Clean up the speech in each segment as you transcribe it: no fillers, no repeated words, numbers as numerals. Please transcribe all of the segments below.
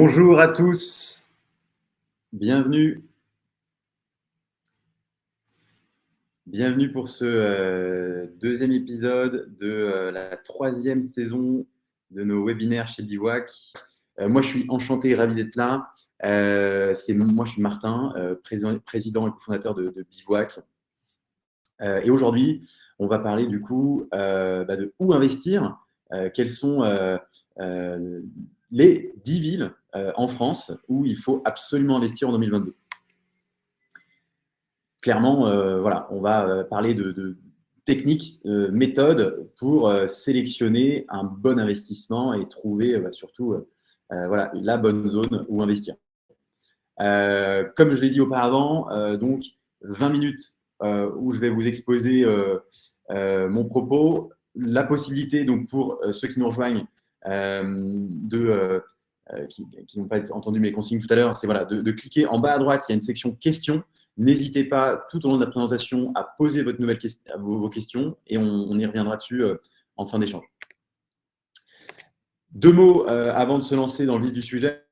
Bonjour à tous, bienvenue. Bienvenue pour ce deuxième épisode de la troisième saison de nos webinaires chez Bivouac. Moi, je suis enchanté et ravi d'être là. Moi, je suis Martin, président et cofondateur de Bivouac. Et aujourd'hui, on va parler du coup de où investir, quelles sont les 10 villes en France où il faut absolument investir en 2022. Clairement, voilà, on va parler de techniques, méthodes pour sélectionner un bon investissement et trouver surtout voilà, la bonne zone où investir. Comme je l'ai dit auparavant, donc 20 minutes où je vais vous exposer mon propos, la possibilité donc pour ceux qui nous rejoignent qui n'ont pas entendu mes consignes tout à l'heure, c'est voilà, de cliquer en bas à droite, il y a une section questions. N'hésitez pas tout au long de la présentation à poser vos questions et on y reviendra dessus en fin d'échange. Deux mots avant de se lancer dans le vif du sujet,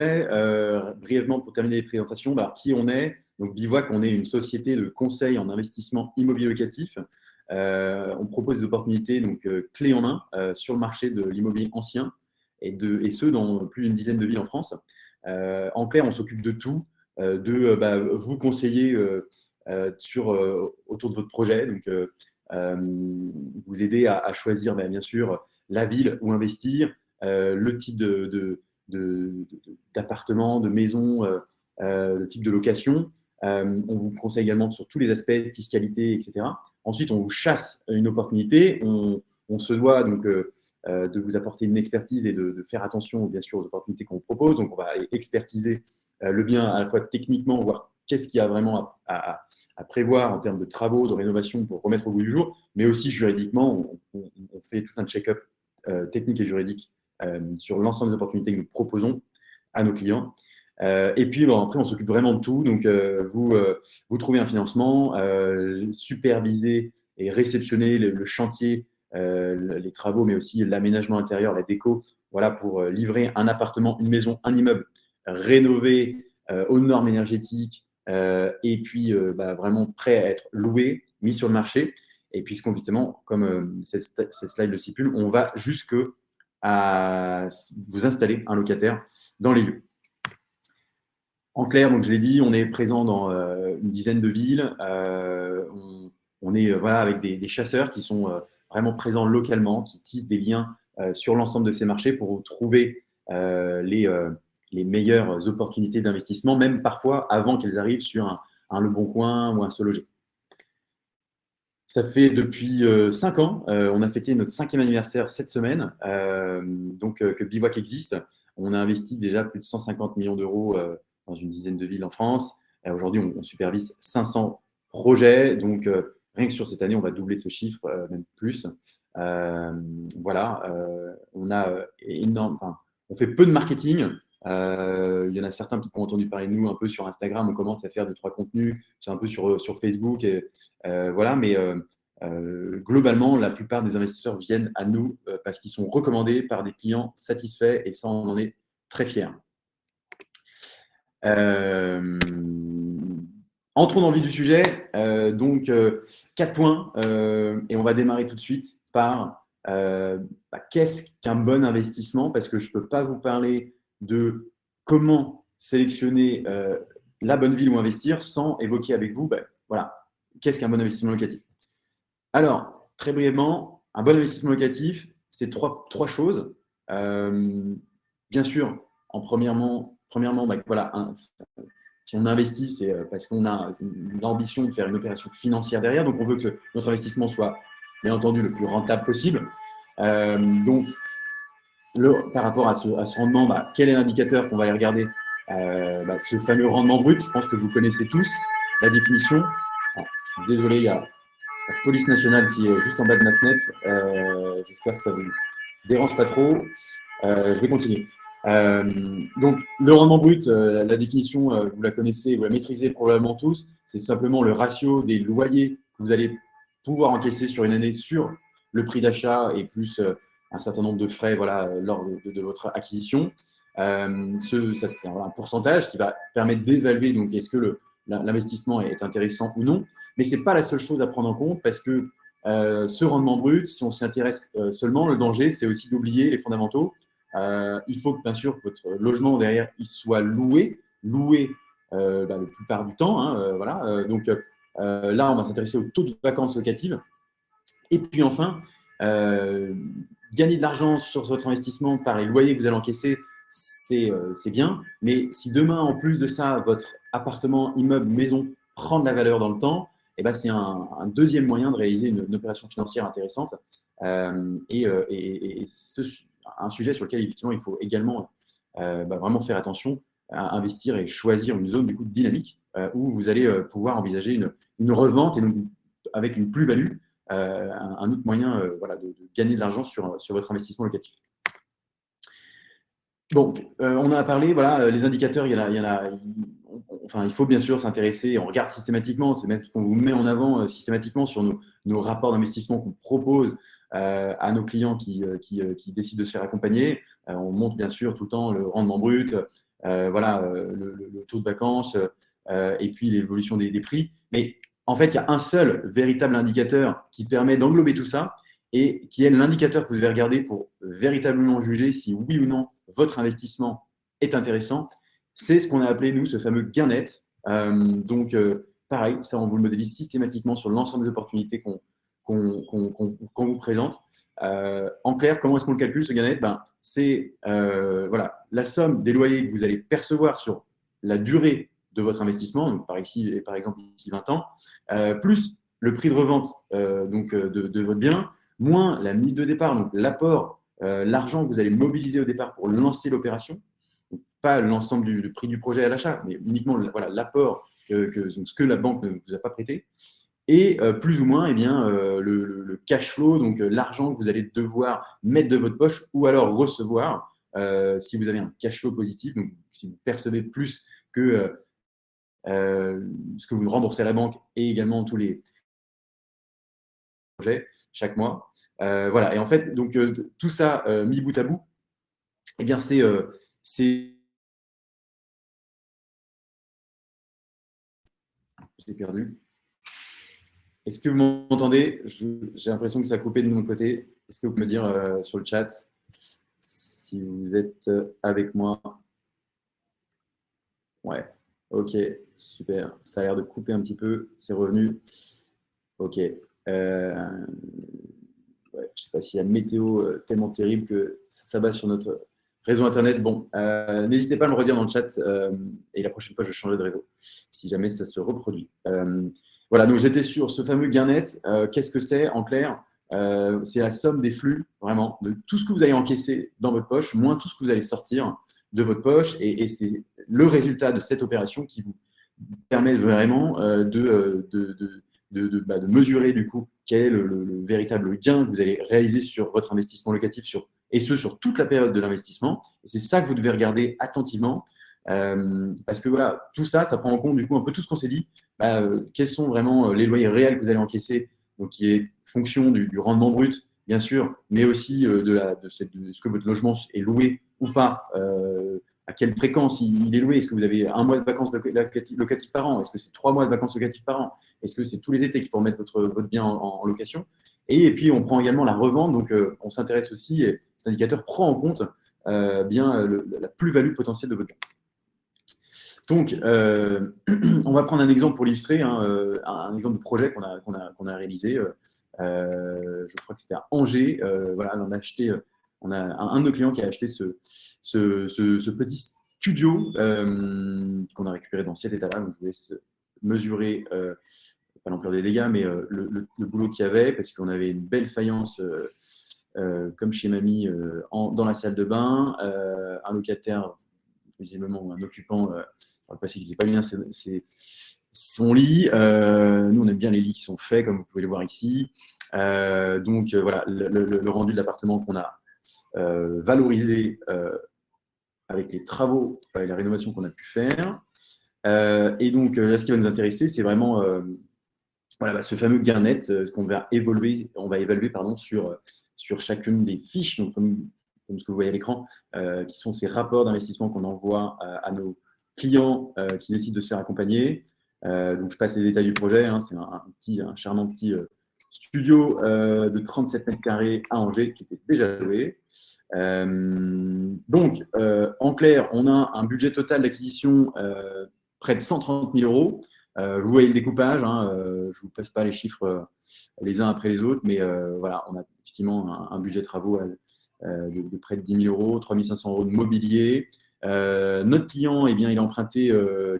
brièvement pour terminer les présentations, qui on est. Donc Bivouac, on est une société de conseil en investissement immobilier locatif. On propose des opportunités donc, clés en main sur le marché de l'immobilier ancien et ce dans plus d'une dizaine de villes en France. En clair, on s'occupe de tout, vous conseiller autour de votre projet, donc vous aider à choisir bien sûr la ville où investir, le type d'appartement, de maison, le type de location. On vous conseille également sur tous les aspects, fiscalité, etc. Ensuite, on vous chasse une opportunité. On se doit donc de vous apporter une expertise et de faire attention, bien sûr, aux opportunités qu'on vous propose. Donc, on va expertiser le bien à la fois techniquement, voir qu'est-ce qu'il y a vraiment à prévoir en termes de travaux, de rénovation pour remettre au goût du jour, mais aussi juridiquement, on fait tout un check-up technique et juridique sur l'ensemble des opportunités que nous proposons à nos clients. Et puis, après, on s'occupe vraiment de tout. Donc, vous trouvez un financement, superviser et réceptionner le chantier, les travaux, mais aussi l'aménagement intérieur, la déco, voilà, pour livrer un appartement, une maison, un immeuble rénové aux normes énergétiques et puis vraiment prêt à être loué, mis sur le marché. Et puis, évidemment, comme cette slide le stipule, on va jusque à vous installer un locataire dans les lieux. En clair, donc je l'ai dit, on est présent dans une dizaine de villes. On est voilà, avec des chasseurs qui sont vraiment présents localement, qui tissent des liens sur l'ensemble de ces marchés pour vous trouver les meilleures opportunités d'investissement, même parfois avant qu'elles arrivent sur un Le Bon Coin ou un Se Loger. Ça fait depuis 5 ans, on a fêté notre 5e anniversaire cette semaine, que Bivouac existe. On a investi déjà plus de 150 millions d'euros dans une dizaine de villes en France. Aujourd'hui, on supervise 500 projets. Donc, rien que sur cette année, on va doubler ce chiffre, même plus. Voilà, on fait peu de marketing. Il y en a certains qui ont entendu parler de nous un peu sur Instagram. On commence à faire 2-3 contenus, c'est un peu sur Facebook. Voilà, mais globalement, la plupart des investisseurs viennent à nous parce qu'ils sont recommandés par des clients satisfaits et ça, on en est très fiers. Entrons dans le vif du sujet. Donc, 4 points et on va démarrer tout de suite par qu'est-ce qu'un bon investissement, parce que je ne peux pas vous parler de comment sélectionner la bonne ville où investir sans évoquer avec vous voilà, qu'est-ce qu'un bon investissement locatif. Alors, très brièvement, un bon investissement locatif, c'est trois choses. Bien sûr, premièrement, voilà, si on investit, c'est parce qu'on a l'ambition de faire une opération financière derrière. Donc, on veut que notre investissement soit, bien entendu, le plus rentable possible. Donc, par rapport à ce rendement, quel est l'indicateur qu'on va aller regarder ce fameux rendement brut, je pense que vous connaissez tous la définition. Alors, je suis désolé, il y a la police nationale qui est juste en bas de ma fenêtre. J'espère que ça ne vous dérange pas trop. Je vais continuer. Donc, le rendement brut, la définition, vous la connaissez, vous la maîtrisez probablement tous. C'est simplement le ratio des loyers que vous allez pouvoir encaisser sur une année sur le prix d'achat et plus un certain nombre de frais voilà, lors de votre acquisition. Ça, c'est un pourcentage qui va permettre d'évaluer donc est-ce que l'investissement est intéressant ou non. Mais ce n'est pas la seule chose à prendre en compte parce que ce rendement brut, si on s'y intéresse seulement, le danger, c'est aussi d'oublier les fondamentaux. Il faut que, bien sûr, votre logement derrière, il soit loué la plupart du temps. Hein, voilà. Donc là, on va s'intéresser au taux de vacances locatives. Et puis enfin, gagner de l'argent sur votre investissement par les loyers que vous allez encaisser, c'est bien. Mais si demain, en plus de ça, votre appartement, immeuble, maison prend de la valeur dans le temps, eh ben, c'est un deuxième moyen de réaliser une opération financière intéressante. Un sujet sur lequel effectivement, il faut également vraiment faire attention à investir et choisir une zone du coup dynamique où vous allez pouvoir envisager une revente et donc avec une plus-value, un autre moyen de gagner de l'argent sur votre investissement locatif. Donc, on en a parlé, voilà, les indicateurs, il faut bien sûr s'intéresser, on regarde systématiquement, c'est même ce qu'on vous met en avant systématiquement sur nos rapports d'investissement qu'on propose à nos clients qui décident de se faire accompagner. On montre bien sûr tout le temps le rendement brut, le taux de vacances et puis l'évolution des prix. Mais en fait, il y a un seul véritable indicateur qui permet d'englober tout ça et qui est l'indicateur que vous devez regarder pour véritablement juger si oui ou non votre investissement est intéressant. C'est ce qu'on a appelé, nous, ce fameux gain net. Pareil, ça, on vous le modélise systématiquement sur l'ensemble des opportunités qu'on vous présente. En clair, comment est-ce qu'on le calcule, ce gain net? C'est la somme des loyers que vous allez percevoir sur la durée de votre investissement, donc par exemple ici 20 ans, plus le prix de revente de votre bien, moins la mise de départ, donc l'apport, l'argent que vous allez mobiliser au départ pour lancer l'opération, pas l'ensemble du prix du projet à l'achat, mais uniquement l'apport, ce que la banque ne vous a pas prêté, et plus ou moins le cash flow, donc l'argent que vous allez devoir mettre de votre poche ou alors recevoir si vous avez un cash flow positif, donc si vous percevez plus que ce que vous remboursez à la banque et également tous les projets chaque mois. Et en fait, donc tout ça mis bout à bout, eh bien c'est je l'ai perdu. Est-ce que vous m'entendez? J'ai l'impression que ça a coupé de mon côté. Est-ce que vous pouvez me dire sur le chat si vous êtes avec moi? Ouais, ok, super. Ça a l'air de couper un petit peu. C'est revenu. Ok. Je ne sais pas s'il y a une météo tellement terrible que ça s'abat sur notre réseau Internet. Bon, n'hésitez pas à me redire dans le chat et la prochaine fois, je changerai de réseau si jamais ça se reproduit. Voilà, donc j'étais sur ce fameux gain net. Qu'est-ce que c'est en clair? C'est la somme des flux, vraiment, de tout ce que vous allez encaisser dans votre poche, moins tout ce que vous allez sortir de votre poche. Et c'est le résultat de cette opération qui vous permet vraiment de mesurer du coup quel est le véritable gain que vous allez réaliser sur votre investissement locatif et ce sur toute la période de l'investissement. Et c'est ça que vous devez regarder attentivement parce que voilà, tout ça, ça prend en compte du coup un peu tout ce qu'on s'est dit. Quels sont vraiment les loyers réels que vous allez encaisser, donc qui est fonction du rendement brut, bien sûr, mais aussi de ce que votre logement est loué ou pas. À quelle fréquence il est loué? Est-ce que vous avez un mois de vacances locatives par an? Est-ce que c'est 3 mois de vacances locatives par an? Est-ce que c'est tous les étés qu'il faut remettre votre bien en location? Et puis, on prend également la revente. Donc, on s'intéresse aussi, et cet indicateur prend en compte la plus-value potentielle de votre bien. Donc, on va prendre un exemple pour illustrer, un exemple de projet qu'on a réalisé. Je crois que c'était à Angers. On a un de nos clients qui a acheté ce petit studio qu'on a récupéré dans cet état-là. Donc, je vous laisse mesurer, pas l'ampleur des dégâts, mais le boulot qu'il y avait, parce qu'on avait une belle faïence, comme chez Mamie, dans la salle de bain, un locataire, visiblement un occupant, par le passé, qui n'était pas bien son lit. Nous, on aime bien les lits qui sont faits, comme vous pouvez le voir ici. Voilà, le rendu de l'appartement qu'on a valorisé avec les travaux et la rénovation qu'on a pu faire. Et donc, là, ce qui va nous intéresser, c'est vraiment ce fameux gain net qu'on va évaluer sur chacune des fiches. Donc, comme comme ce que vous voyez à l'écran, qui sont ces rapports d'investissement qu'on envoie à nos clients qui décident de se faire accompagner. Donc, je passe les détails du projet. Hein. C'est un charmant petit studio de 37 mètres carrés à Angers qui était déjà loué. Donc, en clair, on a un budget total d'acquisition près de 130 000 euros. Vous voyez le découpage. Hein, je ne vous passe pas les chiffres les uns après les autres, mais voilà, on a effectivement un budget de travaux de près de 10 000 euros, 3 500 euros de mobilier. Notre client, eh bien, il a emprunté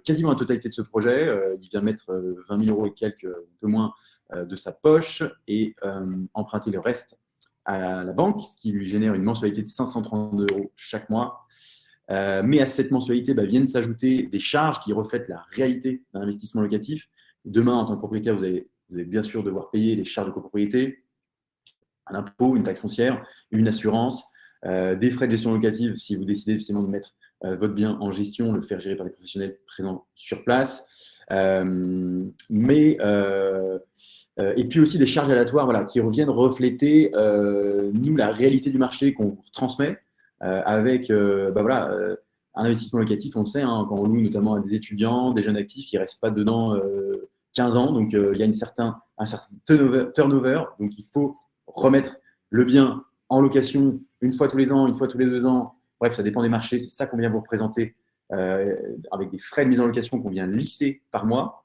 quasiment la totalité de ce projet. Il vient mettre 20 000 euros et quelques, un peu moins, de sa poche et emprunter le reste à la banque, ce qui lui génère une mensualité de 532 euros chaque mois. Mais à cette mensualité viennent s'ajouter des charges qui reflètent la réalité d'un investissement locatif. Demain, en tant que propriétaire, vous allez bien sûr devoir payer les charges de copropriété, un impôt, une taxe foncière, une assurance, des frais de gestion locative si vous décidez justement de mettre votre bien en gestion, le faire gérer par des professionnels présents sur place. Et puis aussi des charges aléatoires voilà, qui reviennent refléter, nous, la réalité du marché qu'on vous transmet avec un investissement locatif, on le sait, hein, quand on loue notamment à des étudiants, des jeunes actifs, ils ne restent pas dedans 15 ans. Donc, il y a un certain turnover. Donc, il faut remettre le bien en location une fois tous les ans, une fois tous les 2 ans. Bref, ça dépend des marchés. C'est ça qu'on vient vous représenter avec des frais de mise en location qu'on vient lisser par mois.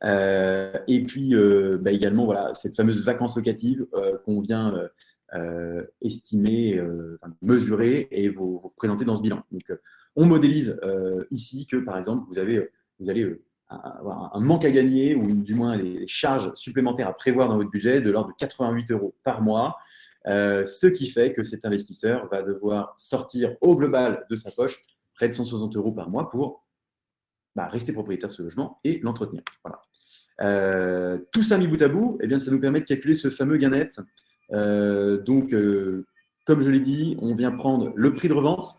Et puis, également, voilà, cette fameuse vacance locative qu'on vient estimer, mesurer et vous représenter dans ce bilan. Donc, on modélise ici que, par exemple, vous allez avoir un manque à gagner ou du moins des charges supplémentaires à prévoir dans votre budget de l'ordre de 88 euros par mois, ce qui fait que cet investisseur va devoir sortir au global de sa poche près de 160 euros par mois pour rester propriétaire de ce logement et l'entretenir. Voilà. Tout ça mis bout à bout, eh bien, ça nous permet de calculer ce fameux gain net. Donc, comme je l'ai dit, on vient prendre le prix de revente.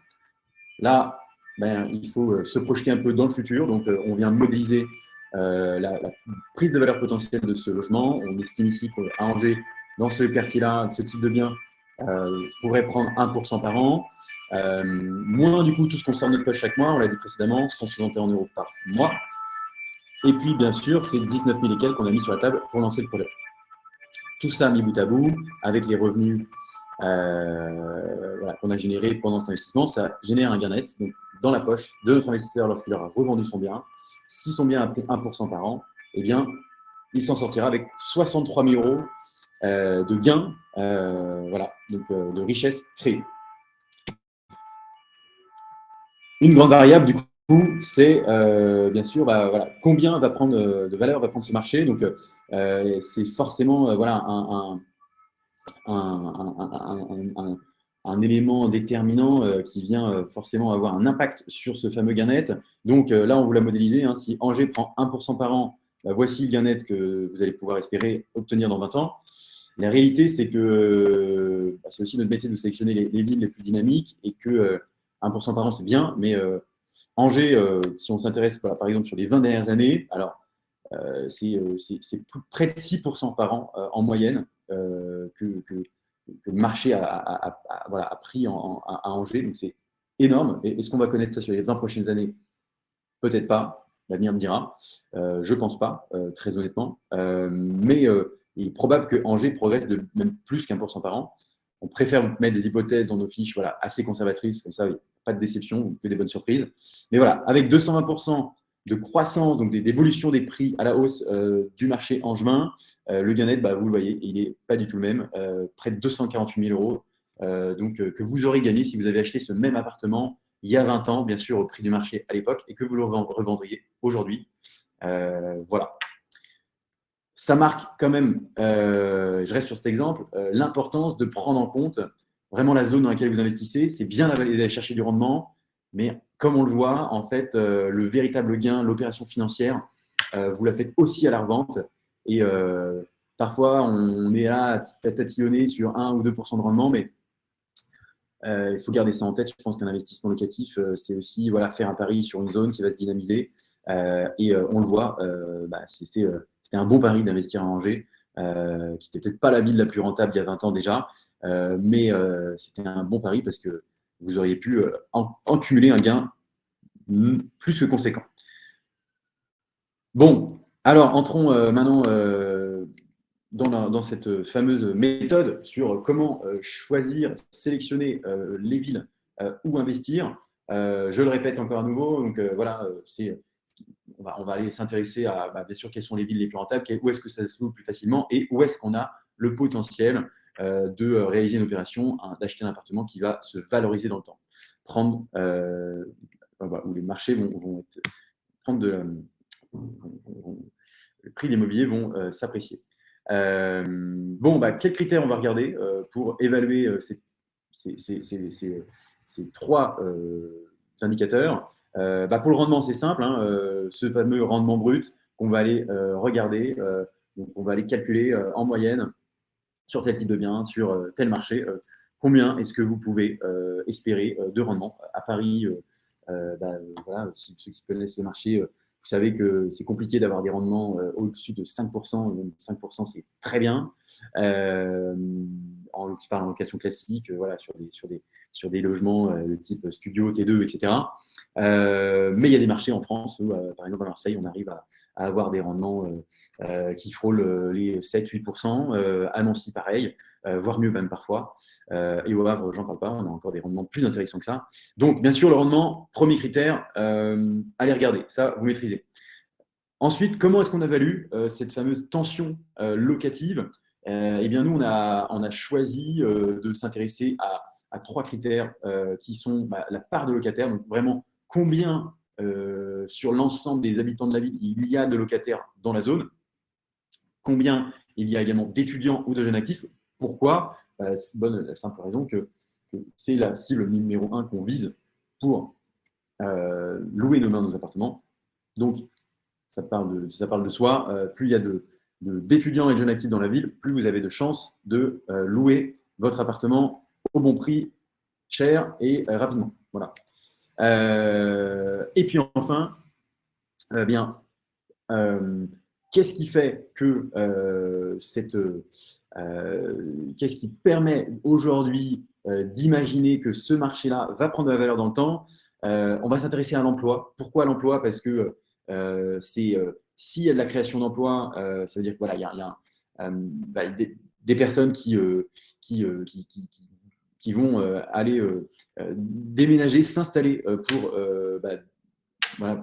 Là, il faut se projeter un peu dans le futur. Donc, on vient modéliser la prise de valeur potentielle de ce logement. On estime ici qu'à Angers, dans ce quartier-là, ce type de bien pourrait prendre 1% par an. Moins du coup tout ce qu'on sort de notre poche chaque mois, on l'a dit précédemment, 161 euros par mois. Et puis bien sûr, c'est 19 000 et quelques qu'on a mis sur la table pour lancer le projet. Tout ça mis bout à bout, avec les revenus qu'on a générés pendant cet investissement, ça génère un gain net donc, dans la poche de notre investisseur lorsqu'il aura revendu son bien. Si son bien a pris 1% par an, eh bien, il s'en sortira avec 63 000 euros de gains, donc de richesse créée. Une grande variable, du coup, c'est bien sûr combien va prendre de valeur va prendre ce marché. Donc, c'est forcément un élément déterminant qui vient forcément avoir un impact sur ce fameux gain net. Donc, là, on vous l'a modélisé. Hein, si Angers prend 1% par an, voici le gain net que vous allez pouvoir espérer obtenir dans 20 ans. La réalité, c'est que c'est aussi notre métier de sélectionner les villes les plus dynamiques et que 1% par an, c'est bien, mais Angers, si on s'intéresse par exemple sur les 20 dernières années, alors c'est près de 6% par an en moyenne que le marché a pris à Angers. Donc c'est énorme. Est-ce qu'on va connaître ça sur les 20 prochaines années? Peut-être pas. L'avenir me dira. Je ne pense pas, très honnêtement. Mais il est probable que Angers progresse de même plus qu'1% par an. On préfère vous mettre des hypothèses dans nos fiches assez conservatrices, comme ça, il n'y a pas de déception, que des bonnes surprises. Mais voilà, avec 220% de croissance, donc d'évolution des prix à la hausse du marché angevin, le gain net, vous le voyez, il n'est pas du tout le même, près de 248 000 euros. Donc, que vous aurez gagné si vous avez acheté ce même appartement il y a 20 ans, bien sûr, au prix du marché à l'époque, et que vous le revendriez aujourd'hui. Voilà. Ça marque quand même, je reste sur cet exemple, l'importance de prendre en compte vraiment la zone dans laquelle vous investissez. C'est bien d'aller chercher du rendement, mais comme on le voit, en fait, le véritable gain, l'opération financière, vous la faites aussi à la revente. Et parfois, on est là à tatillonner sur 1 ou 2% de rendement, mais il faut garder ça en tête. Je pense qu'un investissement locatif, c'est aussi faire un pari sur une zone qui va se dynamiser. Et on le voit, c'était un bon pari d'investir à Angers, qui n'était peut-être pas la ville la plus rentable il y a 20 ans déjà, mais c'était un bon pari parce que vous auriez pu en cumuler un gain plus que conséquent. Bon, alors entrons maintenant dans cette fameuse méthode sur comment choisir, sélectionner les villes où investir. Je le répète encore à nouveau, donc voilà, on va aller s'intéresser à bien sûr quelles sont les villes les plus rentables, où est-ce que ça se loue plus facilement et où est-ce qu'on a le potentiel de réaliser une opération, d'acheter un appartement qui va se valoriser dans le temps. Où les marchés vont prendre le prix des immobiliers vont s'apprécier. Quels critères on va regarder pour évaluer ces trois indicateurs? Pour le rendement, c'est simple, ce fameux rendement brut qu'on va aller regarder, donc on va aller calculer en moyenne sur tel type de bien, sur tel marché, combien est-ce que vous pouvez espérer de rendement à Paris. Voilà, ceux qui connaissent le marché, vous savez que c'est compliqué d'avoir des rendements au-dessus de 5%. Même 5%, c'est très bien. Je parle en location classique, voilà, sur des logements de type studio, T2, etc. Mais il y a des marchés en France où, par exemple à Marseille, on arrive à avoir des rendements qui frôlent les 7-8%. À Nancy, pareil, voire mieux même parfois. Et au Havre, j'en parle pas, on a encore des rendements plus intéressants que ça. Donc, bien sûr, le rendement, premier critère, allez regarder, ça, vous maîtrisez. Ensuite, comment est-ce qu'on évalue cette fameuse tension locative? Eh bien, nous, on a choisi de s'intéresser à trois critères qui sont la part de locataires, donc vraiment combien sur l'ensemble des habitants de la ville il y a de locataires dans la zone, combien il y a également d'étudiants ou de jeunes actifs. Pourquoi? C'est la simple raison que c'est la cible numéro 1 qu'on vise pour louer nos appartements. Donc, ça parle de soi. Plus il y a d'étudiants et de jeunes actifs dans la ville, plus vous avez de chances de louer votre appartement au bon prix, cher et rapidement. Voilà. Et puis enfin, qu'est-ce qui fait que qu'est-ce qui permet aujourd'hui d'imaginer que ce marché-là va prendre de la valeur dans le temps? On va s'intéresser à l'emploi. Pourquoi l'emploi? Parce que s'il y a de la création d'emplois, ça veut dire qu'il y a des personnes qui vont aller déménager, s'installer pour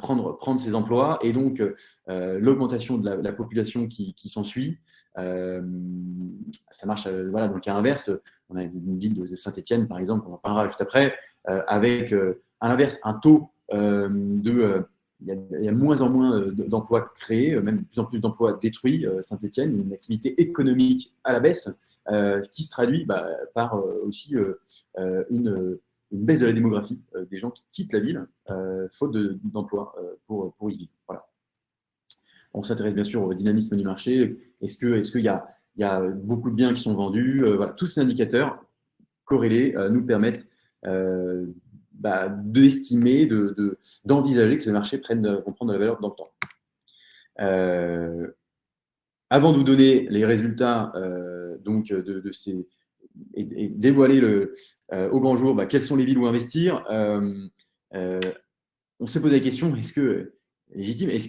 prendre ces emplois, et donc l'augmentation de la population qui s'ensuit. Ça marche dans le cas inverse. On a une ville de Saint-Étienne, par exemple, on en parlera juste après, avec à l'inverse un taux il y a de moins en moins d'emplois créés, même de plus en plus d'emplois détruits. Saint-Étienne, une activité économique à la baisse qui se traduit par aussi une baisse de la démographie, des gens qui quittent la ville faute d'emploi pour y vivre. Voilà. On s'intéresse bien sûr au dynamisme du marché. Est-ce qu'il y a beaucoup de biens qui sont vendus? Voilà. Tous ces indicateurs corrélés nous permettent d'estimer, d'envisager que ces marchés vont prendre de la valeur dans le temps. Avant de vous donner les résultats donc de ces et dévoiler au grand jour quelles sont les villes où investir, on s'est posé la question, est-ce que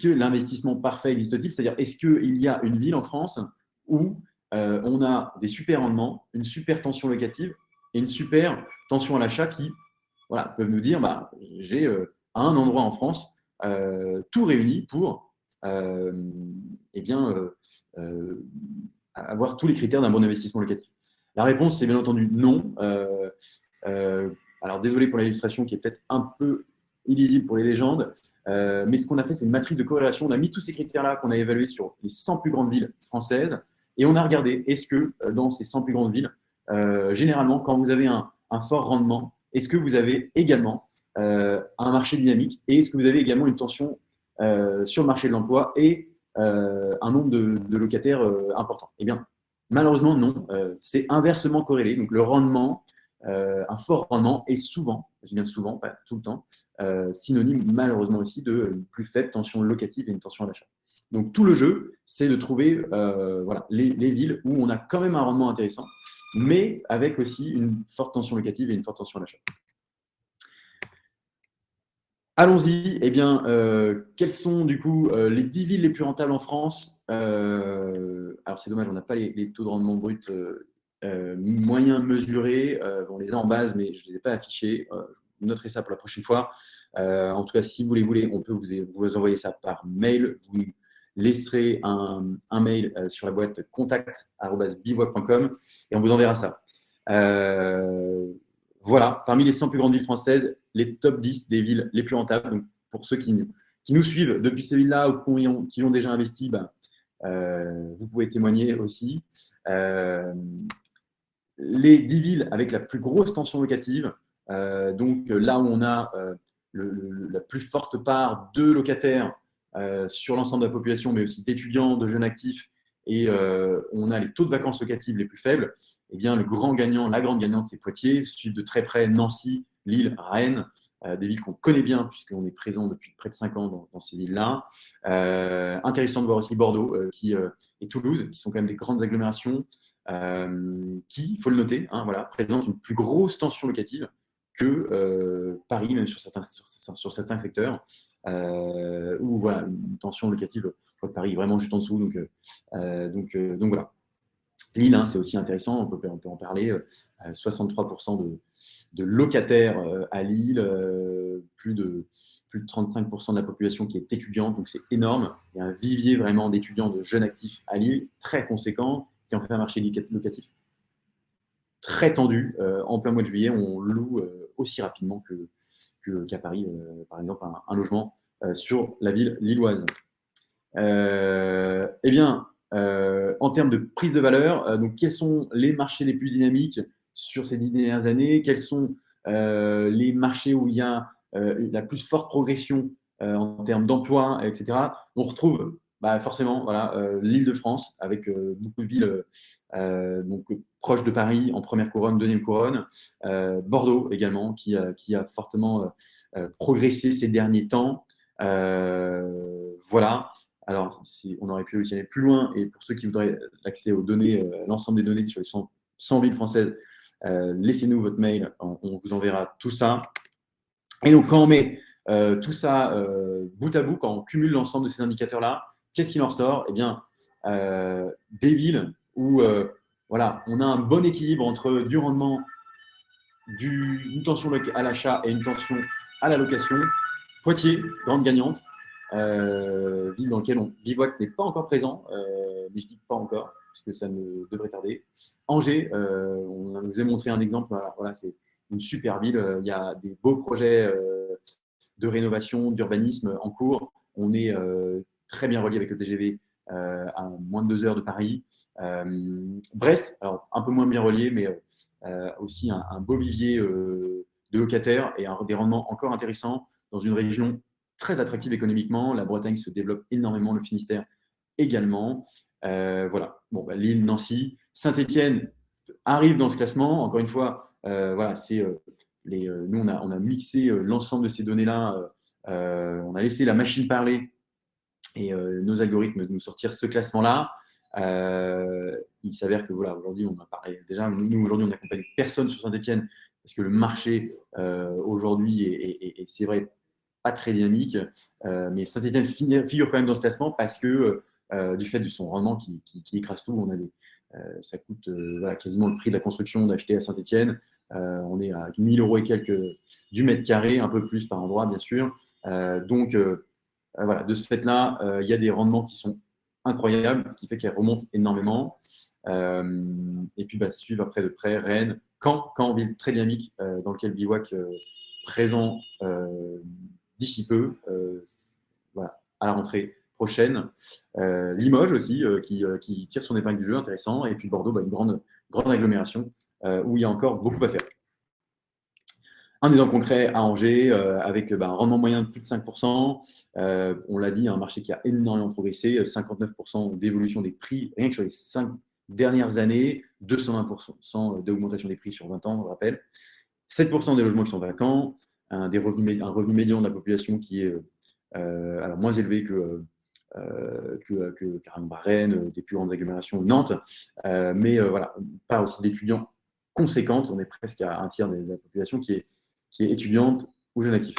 l'investissement parfait existe-t-il? C'est-à-dire, est-ce qu'il y a une ville en France où on a des super rendements, une super tension locative et une super tension à l'achat qui peuvent nous dire j'ai à un endroit en France tout réuni pour avoir tous les critères d'un bon investissement locatif? La réponse, c'est bien entendu non. Alors, désolé pour l'illustration qui est peut-être un peu illisible pour les légendes, mais ce qu'on a fait, c'est une matrice de corrélation. On a mis tous ces critères-là qu'on a évalués sur les 100 plus grandes villes françaises et on a regardé, est-ce que dans ces 100 plus grandes villes, généralement, quand vous avez un fort rendement, est-ce que vous avez également un marché dynamique et est-ce que vous avez également une tension sur le marché de l'emploi et un nombre de locataires important? Eh bien, malheureusement, non. C'est inversement corrélé. Donc, le rendement, un fort rendement est souvent, je dis bien souvent, pas tout le temps, synonyme malheureusement aussi de une plus faible tension locative et une tension à l'achat. Donc, tout le jeu, c'est de trouver les villes où on a quand même un rendement intéressant mais avec aussi une forte tension locative et une forte tension à l'achat. Allons-y. Eh bien, quelles sont du coup les 10 villes les plus rentables en France? Alors, c'est dommage, on n'a pas les taux de rendement brut moyens mesurés. On les a en base, mais je ne les ai pas affichés. Je noterai ça pour la prochaine fois. En tout cas, si vous les voulez, on peut vous envoyer ça par mail. Vous nous laisserez un mail sur la boîte contact@bivouac.com et on vous enverra ça. Voilà, parmi les 100 plus grandes villes françaises, les top 10 des villes les plus rentables. Donc, pour ceux qui nous suivent depuis ces villes-là ou qui ont déjà investi, vous pouvez témoigner aussi. Les 10 villes avec la plus grosse tension locative, donc là où on a la plus forte part de locataires sur l'ensemble de la population, mais aussi d'étudiants, de jeunes actifs, et on a les taux de vacances locatives les plus faibles, eh bien, la grande gagnante, c'est Poitiers, suivi de très près Nancy, Lille, Rennes, des villes qu'on connaît bien puisqu'on est présent depuis près de 5 ans dans ces villes-là. Intéressant de voir aussi Bordeaux et Toulouse, qui sont quand même des grandes agglomérations qui, il faut le noter, voilà, présentent une plus grosse tension locative que Paris, même sur certains secteurs, où voilà, une tension locative, je crois que Paris est vraiment juste en dessous. Donc voilà. Lille, c'est aussi intéressant, on peut en parler. 63% de locataires à Lille, plus de 35% de la population qui est étudiante, donc c'est énorme. Il y a un vivier vraiment d'étudiants, de jeunes actifs à Lille, très conséquent, ce qui en fait un marché locatif très tendu. En plein mois de juillet, on loue aussi rapidement qu'à Paris, par exemple, un logement sur la ville lilloise. Eh bien, en termes de prise de valeur, donc quels sont les marchés les plus dynamiques sur ces 10 dernières années? Quels sont les marchés où il y a la plus forte progression en termes d'emploi, etc. On retrouve forcément voilà, l'Île-de-France avec beaucoup de villes donc, proches de Paris en première couronne, deuxième couronne. Bordeaux également, qui a fortement progressé ces derniers temps. Voilà. Alors, on aurait pu aussi aller plus loin, et pour ceux qui voudraient l'accès aux données, l'ensemble des données sur les 100 villes françaises, laissez-nous votre mail, on vous enverra tout ça. Et donc, quand on met tout ça bout à bout, quand on cumule l'ensemble de ces indicateurs-là, qu'est-ce qu'il en ressort? Eh bien, des villes où voilà, on a un bon équilibre entre du rendement, une tension à l'achat et une tension à la location. Poitiers, grande gagnante. Ville dans laquelle Bivouac n'est pas encore présent, mais je dis pas encore, puisque ça ne devrait tarder. Angers, on nous a montré un exemple, voilà, c'est une super ville, il y a des beaux projets de rénovation, d'urbanisme en cours. On est très bien relié avec le TGV à moins de 2 heures de Paris. Brest, alors un peu moins bien relié, mais aussi un beau vivier de locataires et des rendements encore intéressants dans une région très attractive économiquement. La Bretagne se développe énormément, le Finistère également. Voilà. Bon, Lille, Nancy, Saint-Étienne arrive dans ce classement. Encore une fois, voilà, c'est nous, on a mixé l'ensemble de ces données-là. On a laissé la machine parler et nos algorithmes nous sortir ce classement-là. Il s'avère que voilà, aujourd'hui, on a parlé déjà. Nous, aujourd'hui, on n'accompagne personne sur Saint-Étienne parce que le marché aujourd'hui est c'est vrai, pas très dynamique. Mais Saint-Étienne figure quand même dans ce classement parce que du fait de son rendement qui écrase tout, ça coûte voilà, quasiment le prix de la construction d'acheter à Saint-Étienne. On est à 1 000 € et quelques du mètre carré, un peu plus par endroit, bien sûr. Donc, voilà, de ce fait-là, il y a des rendements qui sont incroyables, ce qui fait qu'elles remontent énormément. Et puis, suivre après de près Rennes, Caen, ville très dynamique dans lequel Bivouac présent d'ici peu, voilà, à la rentrée prochaine. Limoges aussi, qui tire son épingle du jeu, intéressant. Et puis Bordeaux, une grande agglomération où il y a encore beaucoup à faire. Un exemple concret à Angers, avec un rendement moyen de plus de 5%. On l'a dit, un marché qui a énormément progressé, 59% d'évolution des prix, rien que sur les 5 dernières années, 220% d'augmentation des prix sur 20 ans, on le rappelle. 7% des logements qui sont vacants, un revenu médian de la population qui est alors moins élevé que carrément Rennes, des plus grandes agglomérations, Nantes. Mais voilà, pas aussi d'étudiants conséquente. On est presque à un tiers de la population qui est étudiante ou jeune actif.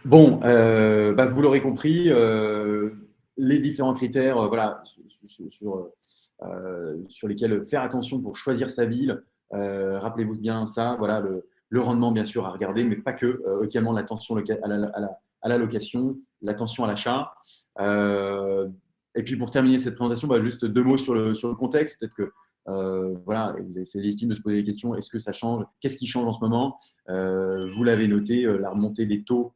Bon, vous l'aurez compris, les différents critères voilà, sur lesquels faire attention pour choisir sa ville. Rappelez-vous bien ça, voilà, le rendement bien sûr à regarder, mais pas que, également l'attention à la location, l'attention à l'achat. Et puis pour terminer cette présentation, juste 2 mots sur le contexte. Peut-être que voilà, vous avez fait légitime de se poser des questions. Est-ce que ça change? Qu'est-ce qui change en ce moment? Vous l'avez noté, la remontée des taux,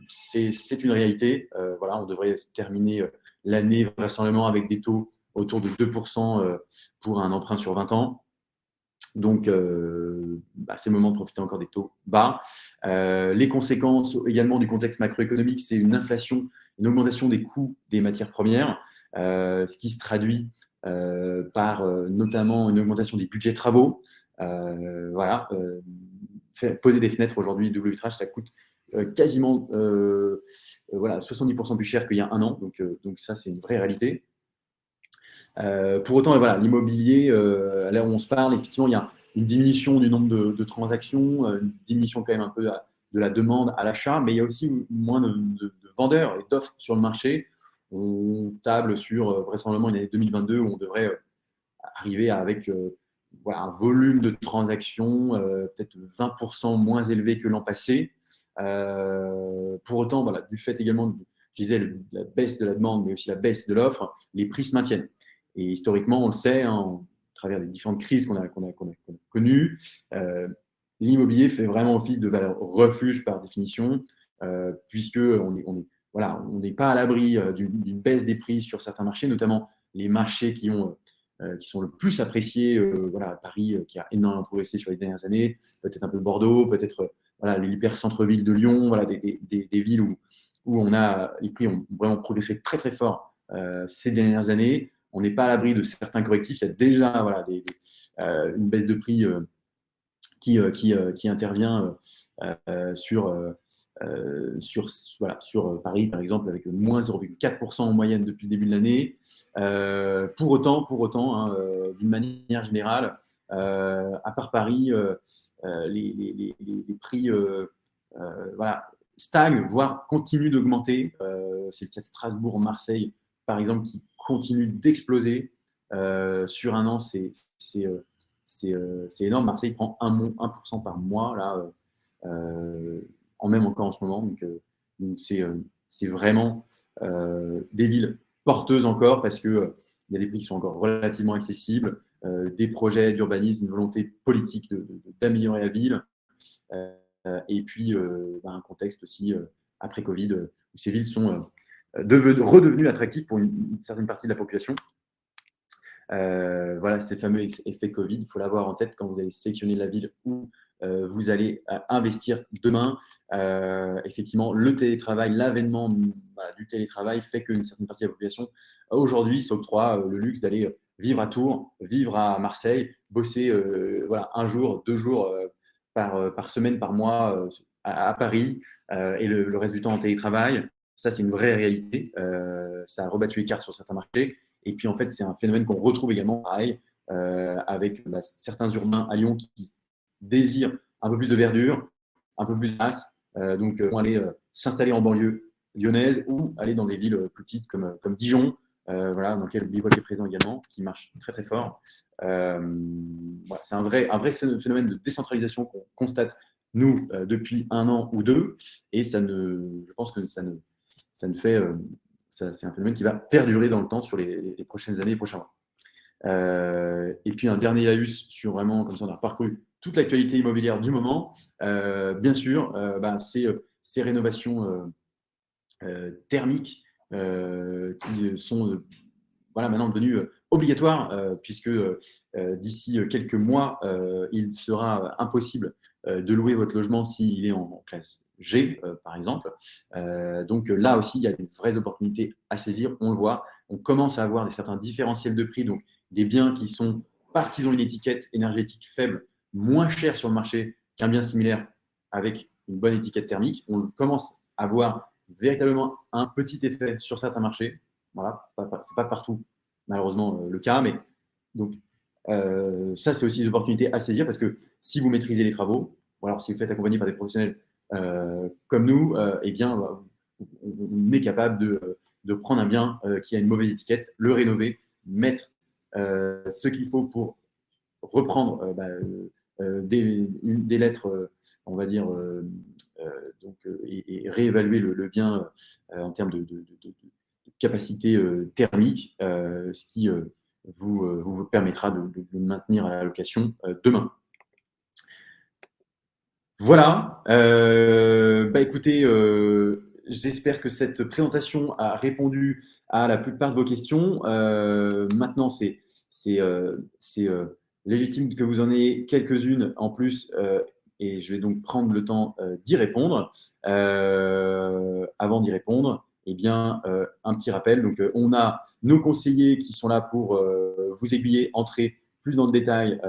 c'est une réalité. Voilà, on devrait terminer l'année vraisemblablement avec des taux autour de 2% pour un emprunt sur 20 ans. Donc, c'est le moment de profiter encore des taux bas. Les conséquences également du contexte macroéconomique, c'est une inflation, une augmentation des coûts des matières premières, ce qui se traduit par notamment une augmentation des budgets travaux. Voilà, poser des fenêtres aujourd'hui, double vitrage, ça coûte quasiment voilà, 70% plus cher qu'il y a un an. Donc ça, c'est une vraie réalité. Pour autant, voilà, l'immobilier, là où on se parle, effectivement, il y a une diminution du nombre de transactions, une diminution quand même un peu de la demande à l'achat, mais il y a aussi moins de vendeurs et d'offres sur le marché. On table sur vraisemblablement une année 2022 où on devrait arriver avec voilà, un volume de transactions peut-être 20% moins élevé que l'an passé. Pour autant, voilà, du fait également, je disais, la baisse de la demande, mais aussi la baisse de l'offre, les prix se maintiennent. Et historiquement, on le sait, hein, à travers les différentes crises qu'on a connues, l'immobilier fait vraiment office de valeur refuge par définition, puisque voilà, on n'est pas à l'abri d'une baisse des prix sur certains marchés, notamment les marchés qui sont le plus appréciés. Voilà, Paris qui a énormément progressé sur les dernières années, peut-être un peu Bordeaux, peut-être voilà, l'hyper centre-ville de Lyon, voilà, des villes où les prix ont vraiment progressé très très fort ces dernières années. On n'est pas à l'abri de certains correctifs. Il y a déjà voilà, une baisse de prix qui intervient sur Paris, par exemple, avec moins 0,4% en moyenne depuis le début de l'année. Pour autant hein, d'une manière générale, à part Paris, les prix voilà, stagnent, voire continuent d'augmenter. C'est le cas de Strasbourg, Marseille, par exemple, qui continue d'exploser. Sur un an, c'est énorme. Marseille prend 1% par mois, là, même encore en ce moment. Donc c'est vraiment des villes porteuses encore parce qu'il y a des prix qui sont encore relativement accessibles, des projets d'urbanisme, une volonté politique d'améliorer la ville, et puis un contexte aussi après Covid où ces villes sont redevenues attractives pour une certaine partie de la population. Voilà, ces fameux effets Covid, il faut l'avoir en tête quand vous allez sélectionner la ville où vous allez investir demain. Effectivement, le télétravail, l'avènement du télétravail fait qu'une certaine partie de la population aujourd'hui s'octroie le luxe d'aller vivre à Tours, vivre à Marseille, bosser voilà, 1 jour, 2 jours par semaine, par mois à Paris, et le reste du temps en télétravail. Ça, c'est une vraie réalité. Ça a rebattu les cartes sur certains marchés. Et puis, en fait, c'est un phénomène qu'on retrouve également, pareil, avec certains urbains à Lyon qui désirent un peu plus de verdure, un peu plus de masse, donc vont aller s'installer en banlieue lyonnaise ou aller dans des villes plus petites comme Dijon, voilà, dans lesquelles Bivouac est présent également, qui marche très très fort. Voilà, c'est un vrai phénomène de décentralisation qu'on constate, nous, depuis 1 an ou 2, et je pense que ça ne fait c'est un phénomène qui va perdurer dans le temps sur les prochaines années, les prochains mois. Et puis un dernier laïus sur vraiment, comme ça on a parcouru toute l'actualité immobilière du moment. Bien sûr, ces rénovations thermiques qui sont voilà, maintenant devenues obligatoires, puisque d'ici quelques mois, il sera impossible de louer votre logement s'il est en classe G, par exemple. Donc là aussi, il y a des vraies opportunités à saisir. On le voit, on commence à avoir certains différentiels de prix, donc des biens qui sont, parce qu'ils ont une étiquette énergétique faible, moins chers sur le marché qu'un bien similaire avec une bonne étiquette thermique, on commence à voir véritablement un petit effet sur certains marchés. Voilà, ce n'est pas partout, malheureusement, le cas, mais donc, ça, c'est aussi des opportunités à saisir parce que si vous maîtrisez les travaux, ou alors si vous faites accompagner par des professionnels comme nous, eh bien, on est capable de prendre un bien qui a une mauvaise étiquette, le rénover, mettre ce qu'il faut pour reprendre des lettres, on va dire, et réévaluer le bien en termes de capacité thermique, ce qui vous permettra de le maintenir à la location demain. Voilà. Écoutez, j'espère que cette présentation a répondu à la plupart de vos questions. Maintenant, c'est légitime que vous en ayez quelques-unes en plus, et je vais donc prendre le temps d'y répondre. Avant d'y répondre, eh bien, un petit rappel. Donc, on a nos conseillers qui sont là pour vous aiguiller, entrer plus dans le détail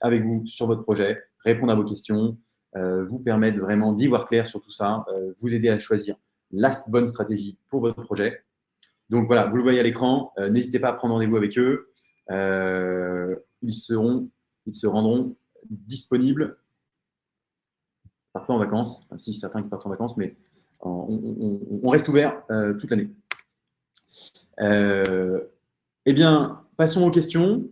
avec vous sur votre projet, répondre à vos questions, vous permettre vraiment d'y voir clair sur tout ça, vous aider à choisir la bonne stratégie pour votre projet. Donc voilà, vous le voyez à l'écran, n'hésitez pas à prendre rendez-vous avec eux. Ils se rendront disponibles. Partent pas en vacances, enfin, si certains qui partent en vacances, mais on reste ouvert toute l'année. Eh bien, passons aux questions.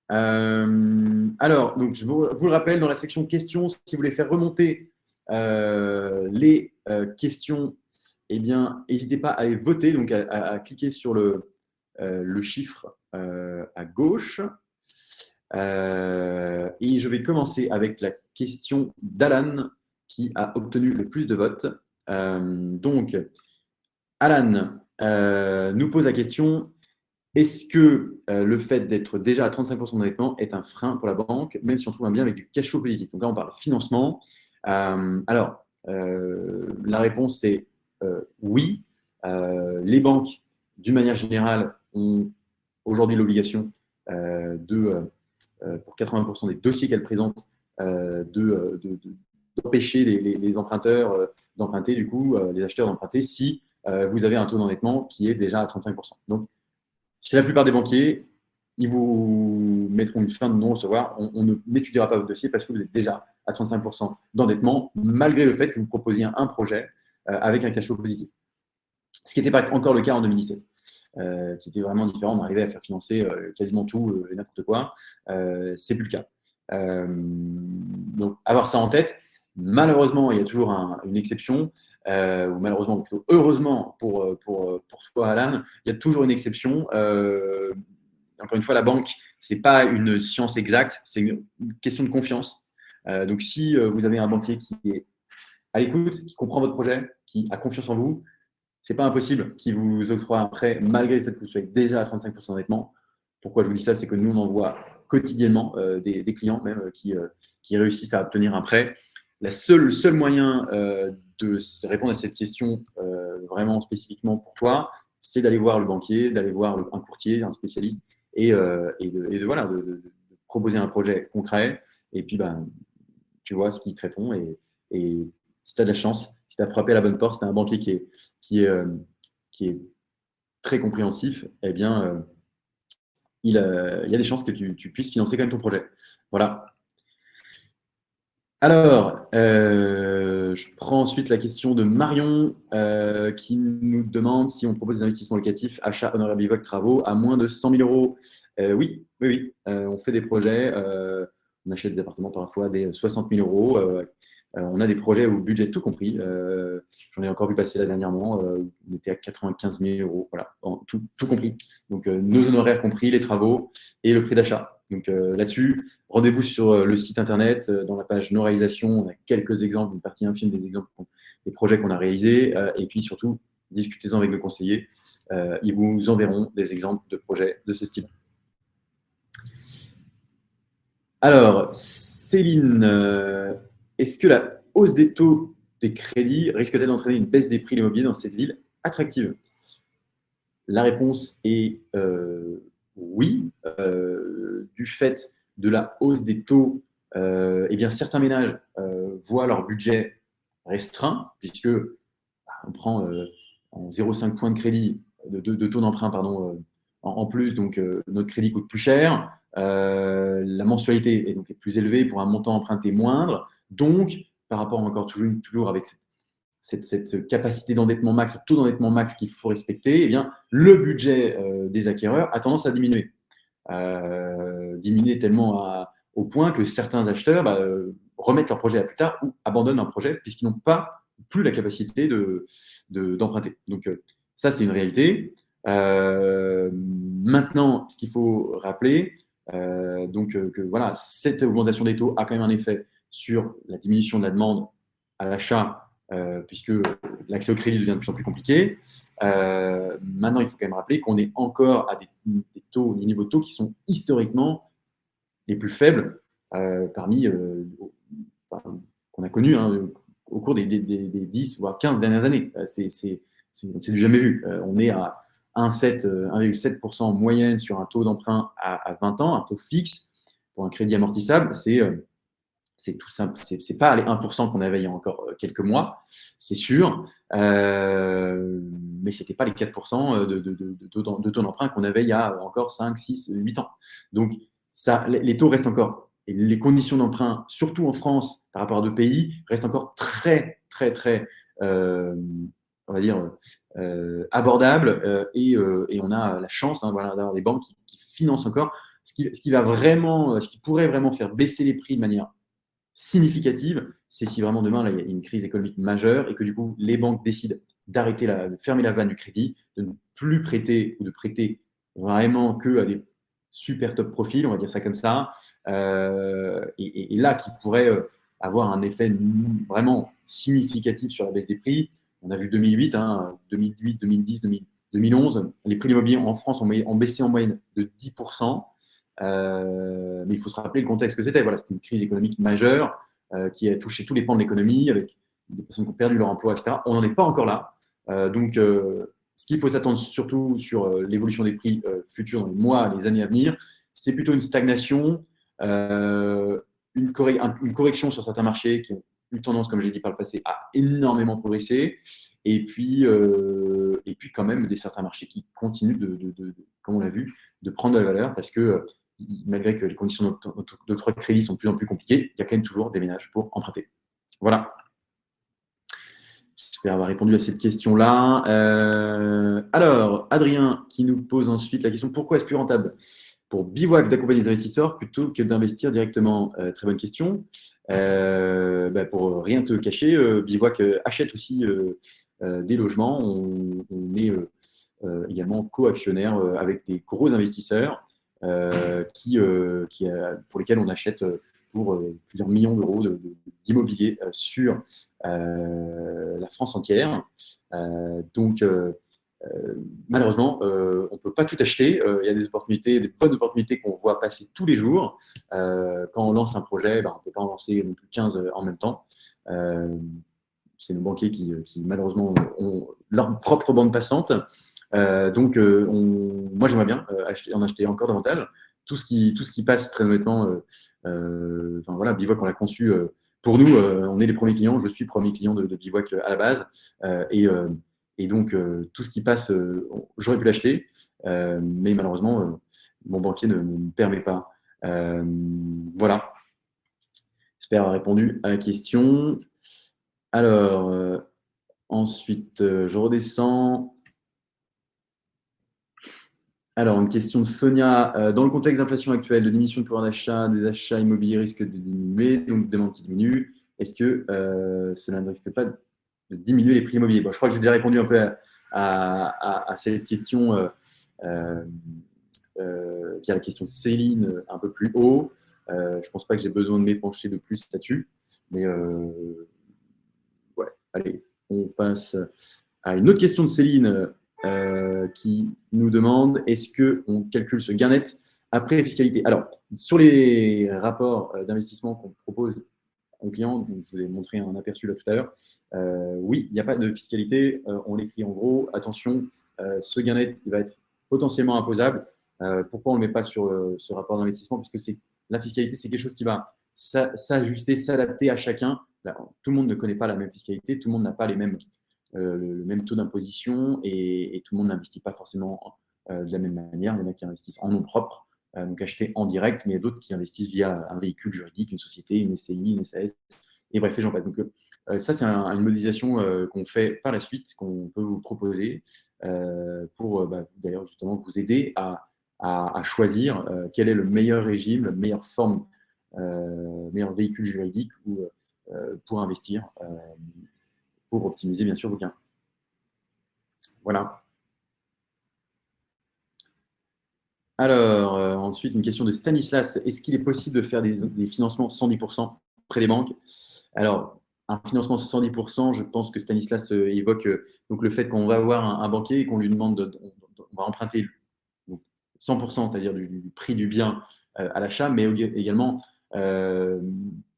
Alors, donc, je vous le rappelle, dans la section questions, si vous voulez faire remonter les questions, eh bien, n'hésitez pas à aller voter, donc à cliquer sur le chiffre à gauche. Et je vais commencer avec la question d'Alan, qui a obtenu le plus de votes. Donc, Alan nous pose la question: est-ce que le fait d'être déjà à 35% d'endettement est un frein pour la banque, même si on trouve un bien avec du cash flow positif? Donc là, on parle financement. La réponse est oui. Les banques, d'une manière générale, ont aujourd'hui l'obligation pour 80% des dossiers qu'elles présentent, d'empêcher les emprunteurs d'emprunter, du coup, les acheteurs d'emprunter, si vous avez un taux d'endettement qui est déjà à 35%. Donc, chez la plupart des banquiers, ils vous mettront une fin de non-recevoir. On n'étudiera pas votre dossier parce que vous êtes déjà à 35% d'endettement, malgré le fait que vous proposiez un projet avec un cash flow positif. Ce qui n'était pas encore le cas en 2017, qui était vraiment différent. On arrivait à faire financer quasiment tout et n'importe quoi. C'est plus le cas. Donc, avoir ça en tête. Malheureusement, il y a toujours une exception, ou malheureusement, ou plutôt heureusement pour toi, Alan, il y a toujours une exception. Encore une fois, la banque, ce n'est pas une science exacte, c'est une question de confiance. Donc, si vous avez un banquier qui est à l'écoute, qui comprend votre projet, qui a confiance en vous, ce n'est pas impossible qu'il vous octroie un prêt malgré le fait que vous soyez déjà à 35% d'endettement. Pourquoi je vous dis ça? C'est que nous, on en voit quotidiennement des clients même qui réussissent à obtenir un prêt. Le seul moyen de répondre à cette question vraiment spécifiquement pour toi, c'est d'aller voir le banquier, d'aller voir un courtier, un spécialiste, et de proposer un projet concret. Et puis, tu vois ce qu'il te répond. Et si tu as de la chance, si tu as frappé à la bonne porte, si tu as un banquier qui est très compréhensif, eh bien, il y a des chances que tu puisses financer quand même ton projet. Voilà. Alors, je prends ensuite la question de Marion qui nous demande si on propose des investissements locatifs, achats, honoraires bivoc, travaux à moins de 100 000 euros. Oui. On fait des projets. On achète des appartements parfois des 60 000 euros. On a des projets au budget tout compris. J'en ai encore vu passer là dernièrement. On était à 95 000 euros. Voilà, tout compris. Donc, nos honoraires compris, les travaux et le prix d'achat. Donc là-dessus, rendez-vous sur le site internet, dans la page nos réalisations. On a quelques exemples, une partie infime des exemples des projets qu'on a réalisés. Et puis surtout, discutez-en avec nos conseillers. Ils vous enverront des exemples de projets de ce style. Alors, Céline, est-ce que la hausse des taux des crédits risque-t-elle d'entraîner une baisse des prix de l'immobilier dans cette ville attractive? La réponse est oui. Du fait de la hausse des taux, eh bien, certains ménages voient leur budget restreint, puisque on prend en 0,5 points de crédit, de taux d'emprunt, pardon, en plus, donc notre crédit coûte plus cher, la mensualité est donc plus élevée pour un montant emprunté moindre, donc par rapport encore toujours avec cette capacité d'endettement max, ce taux d'endettement max qu'il faut respecter, eh bien, le budget des acquéreurs a tendance à diminuer. Diminuer tellement au point que certains acheteurs remettent leur projet à plus tard ou abandonnent un projet puisqu'ils n'ont pas plus la capacité d'emprunter. Donc ça, c'est une réalité. Maintenant, ce qu'il faut rappeler, que voilà, cette augmentation des taux a quand même un effet sur la diminution de la demande à l'achat, puisque l'accès au crédit devient de plus en plus compliqué. Maintenant, il faut quand même rappeler qu'on est encore à des taux, des niveaux de taux qui sont historiquement les plus faibles parmi qu'on a connus au cours des 10 voire 15 dernières années. C'est du jamais vu. On est à 1,7% en moyenne sur un taux d'emprunt à 20 ans, un taux fixe pour un crédit amortissable. C'est tout simple. C'est pas les 1% qu'on avait il y a encore quelques mois, c'est sûr, mais c'était pas les 4% de taux d'emprunt qu'on avait il y a encore 5, 6, 8 ans. Donc, les taux restent encore, et les conditions d'emprunt, surtout en France, par rapport à d'autres pays, restent encore très, très, très, on va dire, abordables, et on a la chance voilà, d'avoir des banques qui financent encore. Ce qui pourrait vraiment faire baisser les prix de manière significative, c'est si vraiment demain là, il y a une crise économique majeure et que du coup les banques décident de fermer la vanne du crédit, de ne plus prêter ou de prêter vraiment que à des super top profils, on va dire ça comme ça, et là qui pourrait avoir un effet vraiment significatif sur la baisse des prix. On a vu 2008, 2008, 2010, 2011, les prix de l'immobilier en France ont baissé en moyenne de 10%. Mais il faut se rappeler le contexte que c'était. Voilà, c'était une crise économique majeure qui a touché tous les pans de l'économie, avec des personnes qui ont perdu leur emploi, etc. On n'en est pas encore là. Donc, ce qu'il faut s'attendre surtout sur l'évolution des prix futurs dans les mois, les années à venir, c'est plutôt une stagnation, une correction sur certains marchés qui ont eu tendance, comme j'ai dit par le passé, à énormément progresser. Et puis quand même, certains marchés qui continuent, comme on l'a vu, de prendre de la valeur parce que malgré que les conditions d'octroi de crédit sont de plus en plus compliquées, il y a quand même toujours des ménages pour emprunter. Voilà. J'espère avoir répondu à cette question-là. Alors, Adrien qui nous pose ensuite la question: pourquoi est-ce plus rentable pour Bivouac d'accompagner les investisseurs plutôt que d'investir directement? Très bonne question. Pour rien te cacher, Bivouac achète aussi des logements. On est également co-actionnaire avec des gros investisseurs pour lesquels on achète pour plusieurs millions d'euros d'immobilier sur la France entière. Donc, malheureusement, on ne peut pas tout acheter. Il y a des opportunités, des bonnes opportunités qu'on voit passer tous les jours. Quand on lance un projet, on ne peut pas en lancer non plus 15 en même temps. C'est nos banquiers qui malheureusement, ont leur propre bande passante. Donc, moi, j'aimerais bien en acheter encore davantage. Tout ce qui passe, très honnêtement, voilà, Bivouac, on l'a conçu pour nous. On est les premiers clients. Je suis premier client de Bivouac à la base. Et donc, tout ce qui passe, j'aurais pu l'acheter, mais malheureusement, mon banquier ne me permet pas. Voilà. J'espère avoir répondu à la question. Alors, ensuite, je redescends. Alors, une question de Sonia. Dans le contexte d'inflation actuelle, de diminution de pouvoir d'achat, des achats immobiliers risquent de diminuer, donc demande qui diminue. Est-ce que cela ne risque pas de diminuer les prix immobiliers? Bon, je crois que j'ai déjà répondu un peu à cette question qui a la question de Céline un peu plus haut. Je ne pense pas que j'ai besoin de m'épancher de plus là-dessus. Mais ouais, allez, on passe à une autre question de Céline qui nous demande: est-ce qu'on calcule ce gain net après fiscalité? Alors, sur les rapports d'investissement qu'on propose aux clients, donc je vous ai montré un aperçu là tout à l'heure, oui, il n'y a pas de fiscalité. On écrit en gros: attention, ce gain net il va être potentiellement imposable. Pourquoi on ne le met pas sur ce rapport d'investissement? Parce que la fiscalité, c'est quelque chose qui va s'ajuster, s'adapter à chacun tout le monde ne connaît pas la même fiscalité, tout le monde n'a pas le même taux d'imposition et tout le monde n'investit pas forcément de la même manière. Il y en a qui investissent en nom propre, donc acheter en direct, mais il y a d'autres qui investissent via un véhicule juridique, une société, une SCI, une SAS, et bref, et j'en passe. Donc, ça, c'est une modélisation qu'on fait par la suite, qu'on peut vous proposer pour d'ailleurs justement vous aider à choisir quel est le meilleur régime, la meilleure forme, meilleur véhicule juridique pour investir, pour optimiser bien sûr vos gains. Voilà. Alors, ensuite, une question de Stanislas. Est-ce qu'il est possible de faire des financements 110% près des banques? Alors, un financement 110%, je pense que Stanislas évoque donc le fait qu'on va avoir un banquier et qu'on lui demande, on va emprunter 100%, c'est-à-dire du prix du bien à l'achat, mais également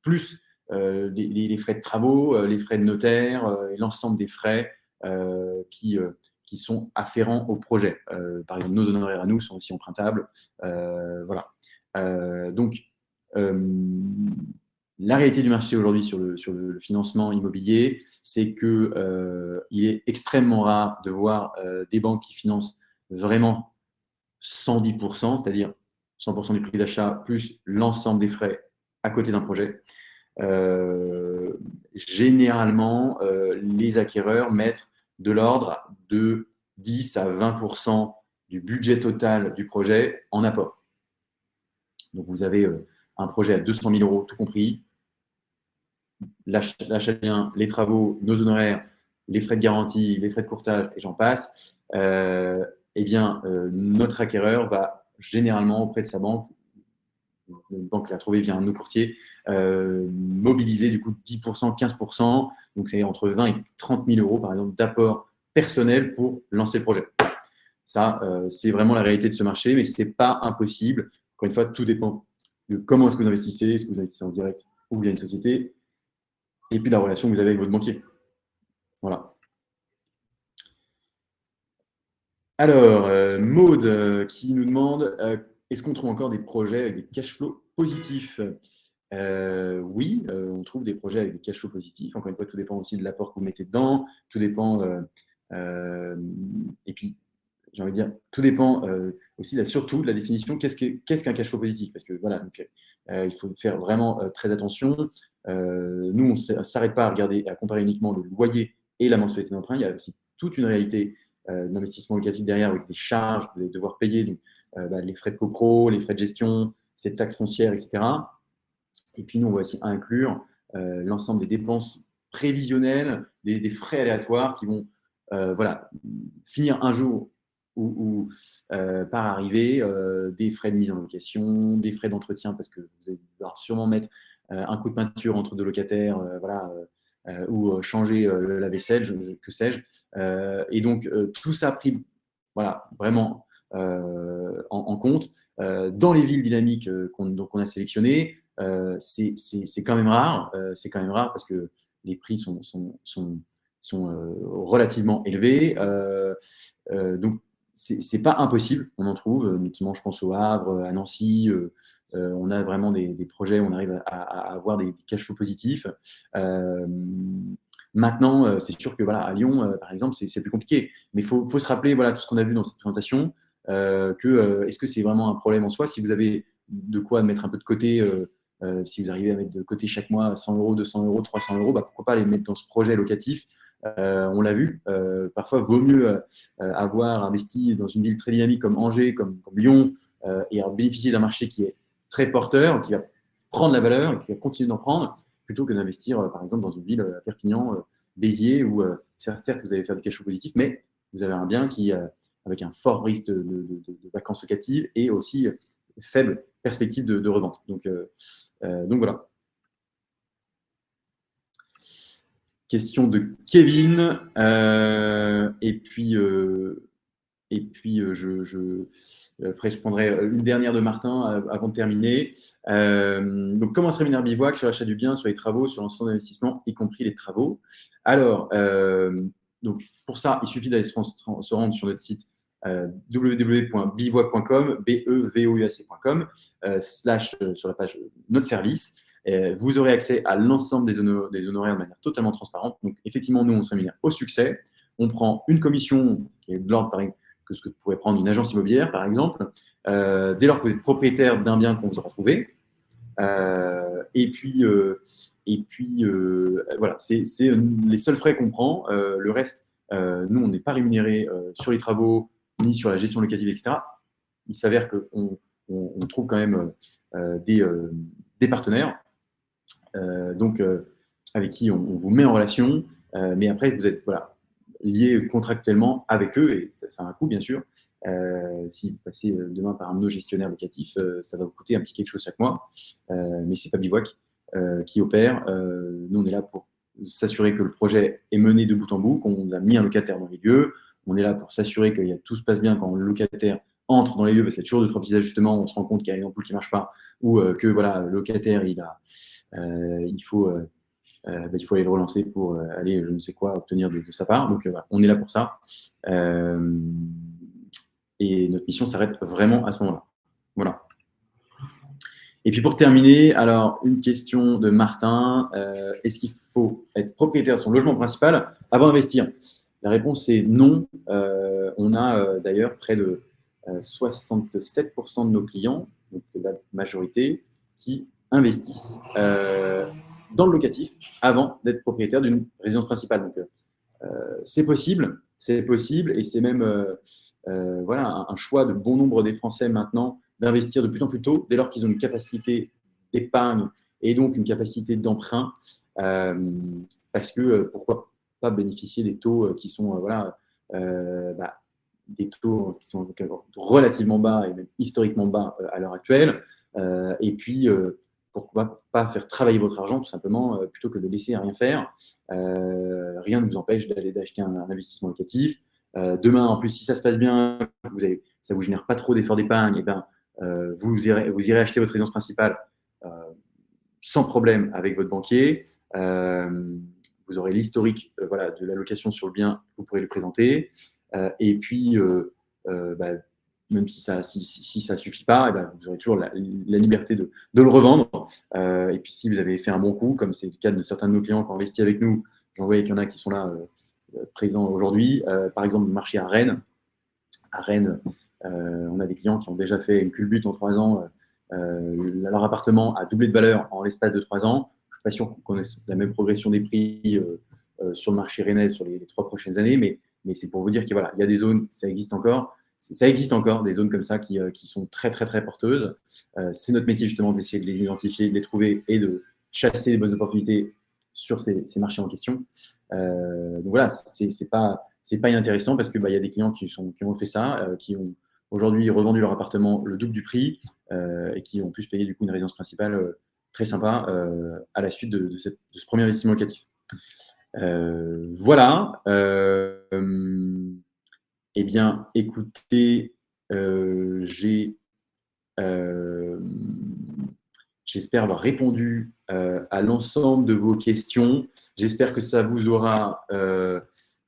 plus les frais de travaux, les frais de notaire et l'ensemble des frais qui sont afférents au projet. Par exemple, nos honoraires à nous sont aussi empruntables. Voilà. Donc, la réalité du marché aujourd'hui sur le financement immobilier, c'est qu'il est extrêmement rare de voir des banques qui financent vraiment 110%, c'est-à-dire 100% du prix d'achat plus l'ensemble des frais à côté d'un projet. Généralement, les acquéreurs mettent de l'ordre de 10 à 20% du budget total du projet en apport. Donc, vous avez un projet à 200 000 € tout compris, l'achat de biens, les travaux, nos honoraires, les frais de garantie, les frais de courtage et j'en passe, notre acquéreur va généralement auprès de sa banque, une banque qu'il a trouvé via un de nos courtiers, mobiliser du coup 10%, 15%, donc c'est entre 20 et 30 000 € par exemple d'apport personnel pour lancer le projet. Ça, c'est vraiment la réalité de ce marché, mais ce n'est pas impossible. Encore une fois, tout dépend de comment est-ce que vous investissez, est-ce que vous investissez en direct ou via une société, et puis la relation que vous avez avec votre banquier. Voilà. Alors, Maude qui nous demande est-ce qu'on trouve encore des projets avec des cash flows positifs? Oui, on trouve des projets avec des cash flows positifs. Encore une fois, tout dépend aussi de l'apport que vous mettez dedans. Tout dépend. Et puis, j'ai envie de dire, tout dépend aussi surtout de la définition. Qu'est-ce qu'un cash flow positif? Parce que voilà, donc, il faut faire vraiment très attention. Nous, on ne s'arrête pas à regarder, à comparer uniquement le loyer et la mensualité d'emprunt. Il y a aussi toute une réalité d'investissement locatif derrière avec des charges que vous allez devoir payer, donc, les frais de copro, les frais de gestion, ces taxes foncières, etc. Et puis, nous, on va aussi inclure l'ensemble des dépenses prévisionnelles, des frais aléatoires qui vont finir un jour ou par arriver, des frais de mise en location, des frais d'entretien, parce que vous allez devoir sûrement mettre un coup de peinture entre deux locataires, ou changer le lave-vaisselle, que sais-je. Et donc, tout ça pris vraiment en compte. Dans les villes dynamiques qu'on a sélectionnées, c'est quand même rare. C'est quand même rare parce que les prix sont relativement élevés. Donc, c'est pas impossible. On en trouve, notamment, je pense au Havre, à Nancy. On a vraiment des projets où on arrive à avoir des cash flows positifs. Maintenant, c'est sûr que à Lyon, par exemple, c'est plus compliqué. Mais il faut se rappeler tout ce qu'on a vu dans cette présentation, est-ce que c'est vraiment un problème en soi? Si vous avez de quoi mettre un peu de côté, si vous arrivez à mettre de côté chaque mois 100 €, 200 €, 300 €, pourquoi pas les mettre dans ce projet locatif? On l'a vu, parfois, vaut mieux avoir investi dans une ville très dynamique comme Angers, comme Lyon, et bénéficier d'un marché qui est très porteur, qui va prendre la valeur et qui va continuer d'en prendre, plutôt que d'investir, par exemple, dans une ville à Perpignan, Béziers, où certes, vous allez faire du cash flow positif, mais vous avez un bien qui, avec un fort risque de vacances locatives et aussi faible perspective de revente. Donc voilà. Question de Kevin. Et puis, après, je prendrai une dernière de Martin avant de terminer. Donc, comment se rémunère Bivouac sur l'achat du bien, sur les travaux, sur l'ensemble d'investissement, y compris les travaux? Alors, donc, pour ça, il suffit d'aller se rendre sur notre site www.bivouac.com, bevouac.com, sur la page notre service. Vous aurez accès à l'ensemble des honoraires de manière totalement transparente. Donc, effectivement, nous, on se rémunère au succès. On prend une commission qui est de l'ordre que ce que pourrait prendre une agence immobilière, par exemple, dès lors que vous êtes propriétaire d'un bien qu'on vous aura trouvé. Et puis, voilà, c'est les seuls frais qu'on prend. Le reste, nous, on n'est pas rémunéré sur les travaux ni sur la gestion locative, etc. Il s'avère qu'on trouve quand même des partenaires donc, avec qui on vous met en relation, mais après, vous êtes lié contractuellement avec eux, et ça a un coût, bien sûr. Si vous passez demain par un de nos gestionnaires locatifs, ça va vous coûter un petit quelque chose chaque mois, mais ce n'est pas Bivouac qui opère. Nous, on est là pour s'assurer que le projet est mené de bout en bout, qu'on a mis un locataire dans les lieux. On est là pour s'assurer que tout se passe bien quand le locataire entre dans les lieux, parce qu'il y a toujours deux, trois petits ajustements, on se rend compte qu'il y a une ampoule qui ne marche pas, ou que le locataire, il faut aller le relancer pour aller, je ne sais quoi, obtenir de sa part. Donc, on est là pour ça. Et notre mission s'arrête vraiment à ce moment-là. Voilà. Et puis, pour terminer, alors, une question de Martin. Est-ce qu'il faut être propriétaire de son logement principal avant d'investir? La réponse est non. On a d'ailleurs près de 67% de nos clients, donc la majorité, qui investissent dans le locatif avant d'être propriétaire d'une résidence principale. Donc, c'est possible, et c'est même un choix de bon nombre des Français maintenant d'investir de plus en plus tôt, dès lors qu'ils ont une capacité d'épargne et donc une capacité d'emprunt, parce que pourquoi pas bénéficier des taux qui sont des taux qui sont relativement bas et même historiquement bas à l'heure actuelle, et puis pourquoi pas faire travailler votre argent tout simplement plutôt que de le laisser à rien faire. Rien ne vous empêche d'acheter un investissement locatif. Demain, en plus, si ça se passe bien, ça ne vous génère pas trop d'efforts d'épargne, et vous irez acheter votre résidence principale sans problème avec votre banquier. Vous aurez l'historique de la location sur le bien, vous pourrez le présenter. Et puis, même si ça ne suffit pas, vous aurez toujours la liberté de le revendre. Et puis, si vous avez fait un bon coup, comme c'est le cas de certains de nos clients qui ont investi avec nous, j'en vois qu'il y en a qui sont là présents aujourd'hui. Par exemple, le marché à Rennes. À Rennes, on a des clients qui ont déjà fait une culbute en 3 ans. Leur appartement a doublé de valeur en l'espace de 3 ans. Je ne suis pas sûr qu'on connaisse la même progression des prix sur le marché rennais sur les 3 prochaines années, mais c'est pour vous dire qu'il y a des zones, ça existe encore. Ça existe encore, des zones comme ça qui sont très, très, très porteuses. C'est notre métier, justement, d'essayer de les identifier, de les trouver et de chasser les bonnes opportunités sur ces marchés en question. Donc voilà, c'est pas inintéressant parce qu'il y a des clients qui ont fait ça, qui ont aujourd'hui revendu leur appartement le double du prix et qui ont pu se payer du coup une résidence principale très sympa à la suite de ce premier investissement locatif. Voilà. Eh bien, écoutez, j'espère avoir répondu à l'ensemble de vos questions. J'espère que ça vous aura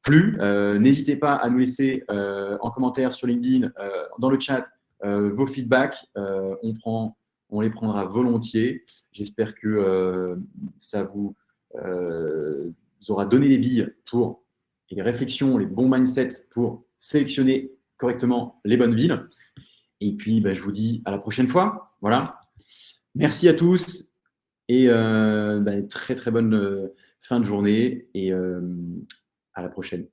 plu. N'hésitez pas à nous laisser en commentaire sur LinkedIn, dans le chat, vos feedbacks. On les prendra volontiers. J'espère que ça vous aura donné les billes pour les réflexions, les bons mindsets pour sélectionner correctement les bonnes villes. Et puis, je vous dis à la prochaine fois. Voilà. Merci à tous et très, très bonne fin de journée et à la prochaine.